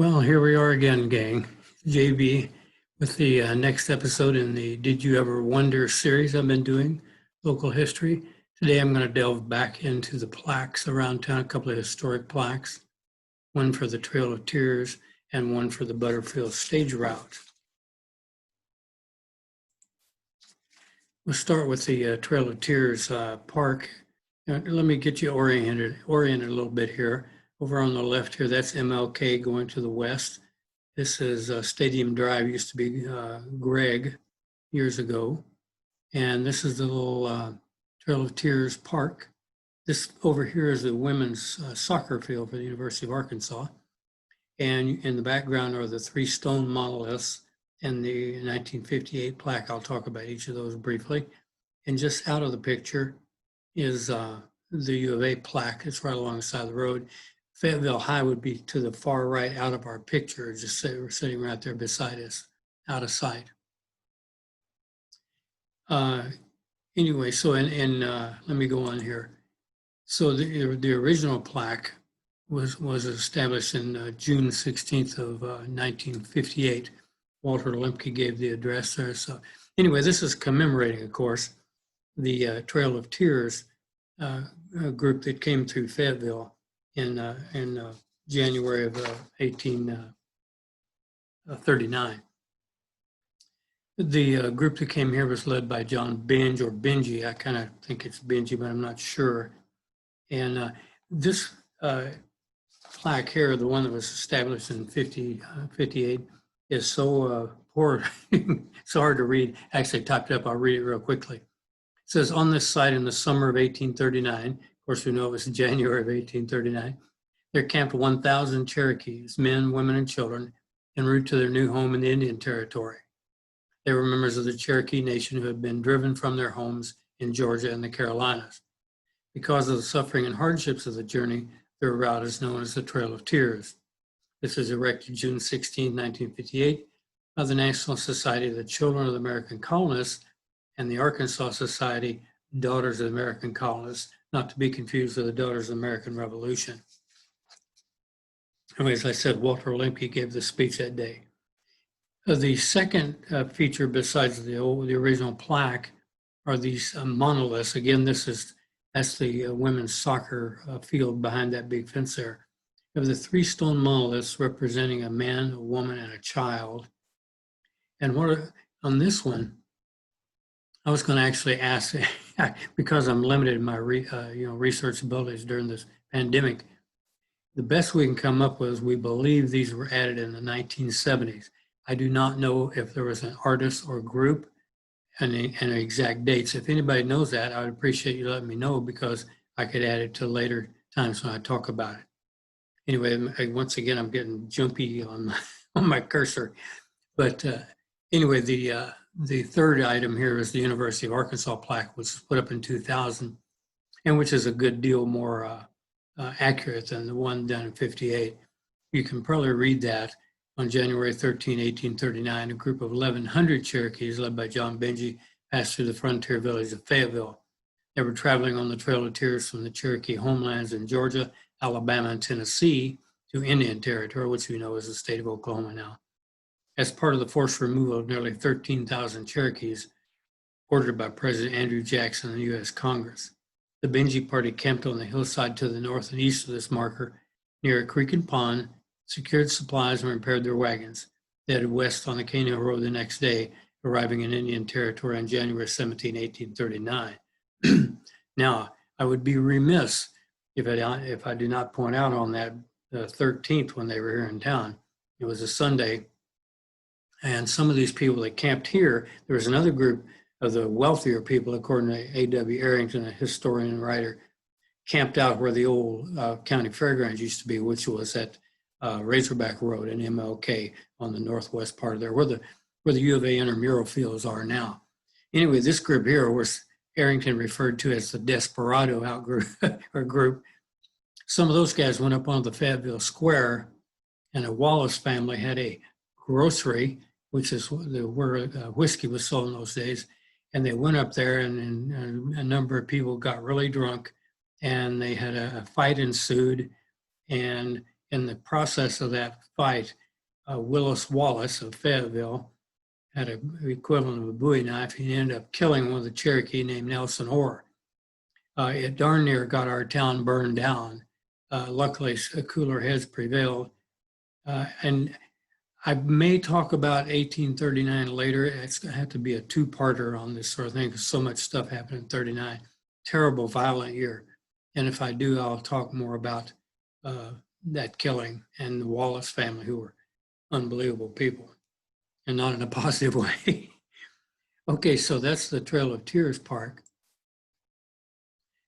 Well, here we are again, gang. JB with the next episode in the Did You Ever Wonder series I've been doing, local history. Today I'm going to delve back into the plaques around town, a couple of historic plaques, one for the Trail of Tears and one for the Butterfield stage route. We'll start with the Trail of Tears park. Let me get you oriented a little bit here. Over on the left here, that's MLK going to the west. This is Stadium Drive, used to be Greg years ago. And this is the little Trail of Tears Park. This over here is the women's soccer field for the University of Arkansas. And in the background are the three stone monoliths and the 1958 plaque. I'll talk about each of those briefly. And just out of the picture is the U of A plaque. It's right alongside the road. Fayetteville High would be to the far right out of our picture, just say we're sitting right there beside us, out of sight. Anyway, so let me go on here. So the original plaque was established in June 16th of 1958. Walter Lemke gave the address there. So anyway, this is commemorating, of course, the Trail of Tears group that came through Fayetteville in January of 1839. The group that came here was led by John Binge or Benji. I kind of think it's Benji, but I'm not sure. And this plaque here, the one that was established in 58, is so poor, so hard to read. Actually, I typed it up. I'll read it real quickly. It says, on this site in the summer of 1839, of course, we know it was January of 1839. There camped 1,000 Cherokees, men, women, and children, en route to their new home in the Indian Territory. They were members of the Cherokee Nation who had been driven from their homes in Georgia and the Carolinas. Because of the suffering and hardships of the journey, their route is known as the Trail of Tears. This was erected June 16, 1958, by the National Society of the Children of the American Colonists and the Arkansas Society, Daughters of the American Colonists, not to be confused with the Daughters of the American Revolution. Anyway, as I said, Walter Lemke gave the speech that day. The second feature besides the original plaque are these monoliths. Again, that's the women's soccer field behind that big fence there. You have the three stone monoliths representing a man, a woman, and a child. And on this one, I was going to actually ask, because I'm limited in my research abilities during this pandemic, the best we can come up with is we believe these were added in the 1970s. I do not know if there was an artist or group and exact dates. If anybody knows that, I would appreciate you letting me know, because I could add it to later times when I talk about it. Anyway, once again, I'm getting jumpy on my cursor. But anyway, the third item here is the University of Arkansas plaque, which was put up in 2000, and which is a good deal more accurate than the one done in 58. You can probably read that. On January 13, 1839, a group of 1,100 Cherokees led by John Benji passed through the frontier village of Fayetteville. They were traveling on the Trail of Tears from the Cherokee homelands in Georgia, Alabama, and Tennessee to Indian Territory, which we know is the state of Oklahoma now. As part of the forced removal of nearly 13,000 Cherokees ordered by President Andrew Jackson and the U.S. Congress, the Benji party camped on the hillside to the north and east of this marker near a creek and pond, secured supplies, and repaired their wagons. They headed west on the Cane Hill Road the next day, arriving in Indian Territory on January 17, 1839. Now, I would be remiss if I did not point out on that 13th when they were here in town. It was a Sunday, and some of these people that camped here, there was another group of the wealthier people, according to A.W. Arrington, a historian and writer, camped out where the old county fairgrounds used to be, which was at Razorback Road and MLK on the northwest part of there, where the U of A intramural fields are now. Anyway, this group here was Arrington referred to as the Desperado outgroup or group. Some of those guys went up onto the Fayetteville Square, and a Wallace family had a grocery, which is where whiskey was sold in those days. And they went up there, and a number of people got really drunk, and they had a fight ensued, and in the process of that fight, Willis Wallace of Fayetteville had an equivalent of a Bowie knife. He ended up killing one of the Cherokee named Nelson Orr. It darn near got our town burned down. Luckily, cooler heads prevailed. And I may talk about 1839 later. It's going to have to be a two-parter on this sort of thing because so much stuff happened in 39. Terrible, violent year. And if I do, I'll talk more about that killing and the Wallace family, who were unbelievable people and not in a positive way. Okay, so that's the Trail of Tears Park.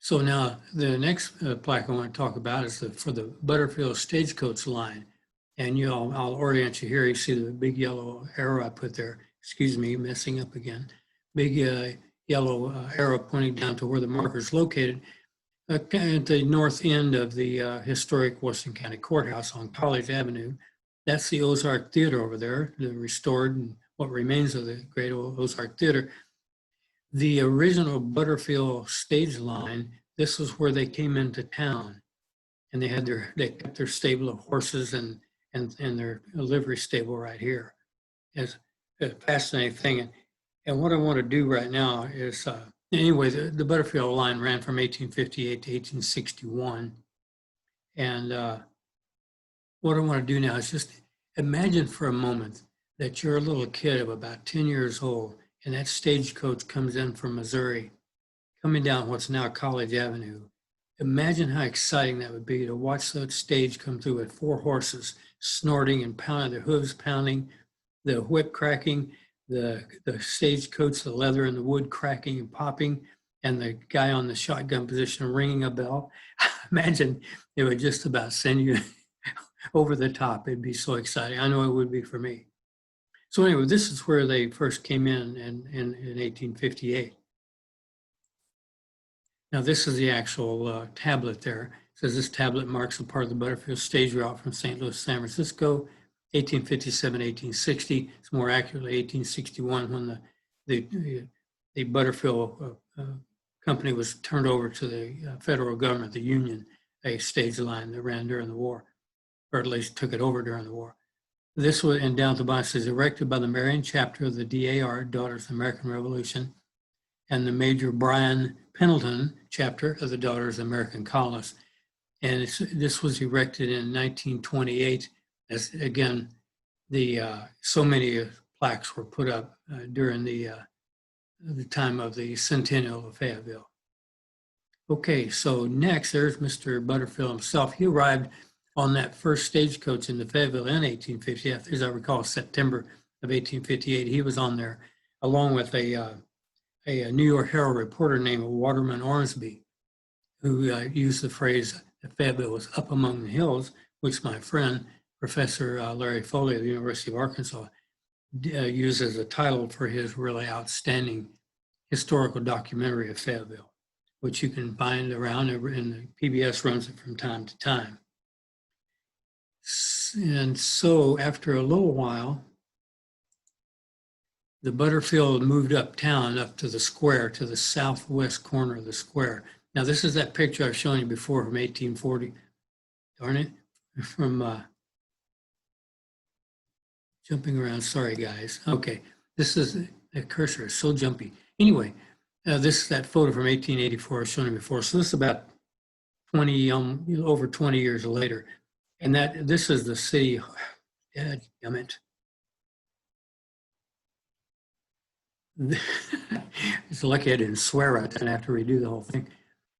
So now the next plaque I want to talk about is for the Butterfield Stagecoach line. And I'll orient you here. You see the big yellow arrow I put there. Excuse me, messing up again. Big yellow arrow pointing down to where the marker is located. At the north end of the historic Washington County Courthouse on College Avenue. That's the Ozark Theater over there, the restored and what remains of the great old Ozark Theater. The original Butterfield stage line, this was where they came into town, and they kept their stable of horses and their livery stable right here. It's a fascinating thing. And what I want to do right now is, anyway, the Butterfield line ran from 1858 to 1861. And what I want to do now is just imagine for a moment that you're a little kid of about 10 years old, and that stagecoach comes in from Missouri, coming down what's now College Avenue. Imagine how exciting that would be to watch that stage come through with 4 horses snorting and pounding, their hooves pounding, the whip cracking, the stagecoach, the leather and the wood cracking and popping, and the guy on the shotgun position ringing a bell. Imagine it would just about send you over the top. It'd be so exciting. I know it would be for me. So anyway, this is where they first came in 1858. Now this is the actual tablet there. It says this tablet marks a part of the Butterfield stage route from St. Louis to San Francisco, 1857, 1860. It's more accurately 1861 when the Butterfield company was turned over to the federal government, the Union, a stage line that ran during the war, or at least took it over during the war. This was, and down at the bottom says, erected by the Marion chapter of the DAR, Daughters of the American Revolution, and the Major Bryan Pendleton chapter of the Daughters of the American Colonists. And this was erected in 1928. As again, so many plaques were put up during the time of the centennial of Fayetteville. Okay, so next there's Mr. Butterfield himself. He arrived on that first stagecoach into Fayetteville in 1858, as I recall, September of 1858. He was on there along with a New York Herald reporter named Waterman Ormsby, who used the phrase that Fayetteville was up among the hills, which my friend, Professor Larry Foley of the University of Arkansas, used as a title for his really outstanding historical documentary of Fayetteville, which you can find around, and the PBS runs it from time to time. And so after a little while, the Butterfield moved uptown, up to the square, to the southwest corner of the square. Now, this is that picture I've shown you before from 1840. Darn it, from jumping around. Sorry, guys. Okay, this is, the cursor is so jumpy. Anyway, this is that photo from 1884 I've shown you before. So this is about 20, over 20 years later. And this is the city, damn it. It's lucky I didn't swear right then. I have to redo the whole thing.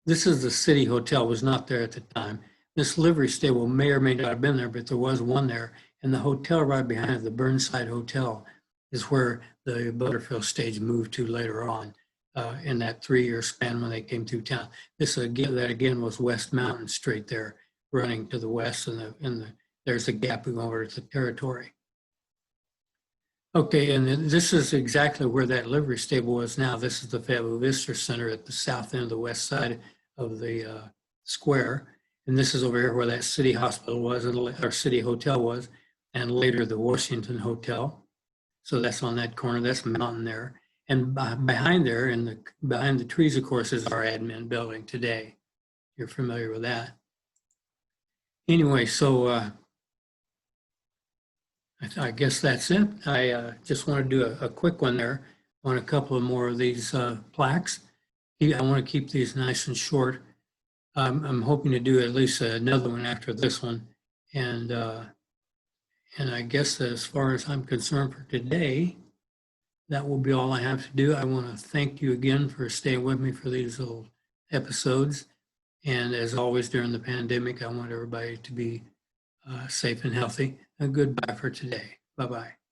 This is the city hotel, was not there at the time. This livery stable may or may not have been there, but there was one there. And the hotel right behind it, the Burnside Hotel, is where the Butterfield stage moved to later on in that 3-year span when they came through town. That again was West Mountain Street there, running to the west, and there's a gap going over to the territory. Okay, and this is exactly where that livery stable was now. This is the Fayetteville Visitor Center at the south end of the west side of the square. And this is over here where that city hospital was, or city hotel was, and later the Washington Hotel. So that's on that corner, that's mountain there. And behind there, behind the trees, of course, is our admin building today. You're familiar with that. Anyway, so I guess that's it. I just want to do a quick one there on a couple of more of these plaques. I want to keep these nice and short. I'm hoping to do at least another one after this one. And I guess as far as I'm concerned for today, that will be all I have to do. I want to thank you again for staying with me for these little episodes. And as always during the pandemic, I want everybody to be safe and healthy. And goodbye for today. Bye-bye.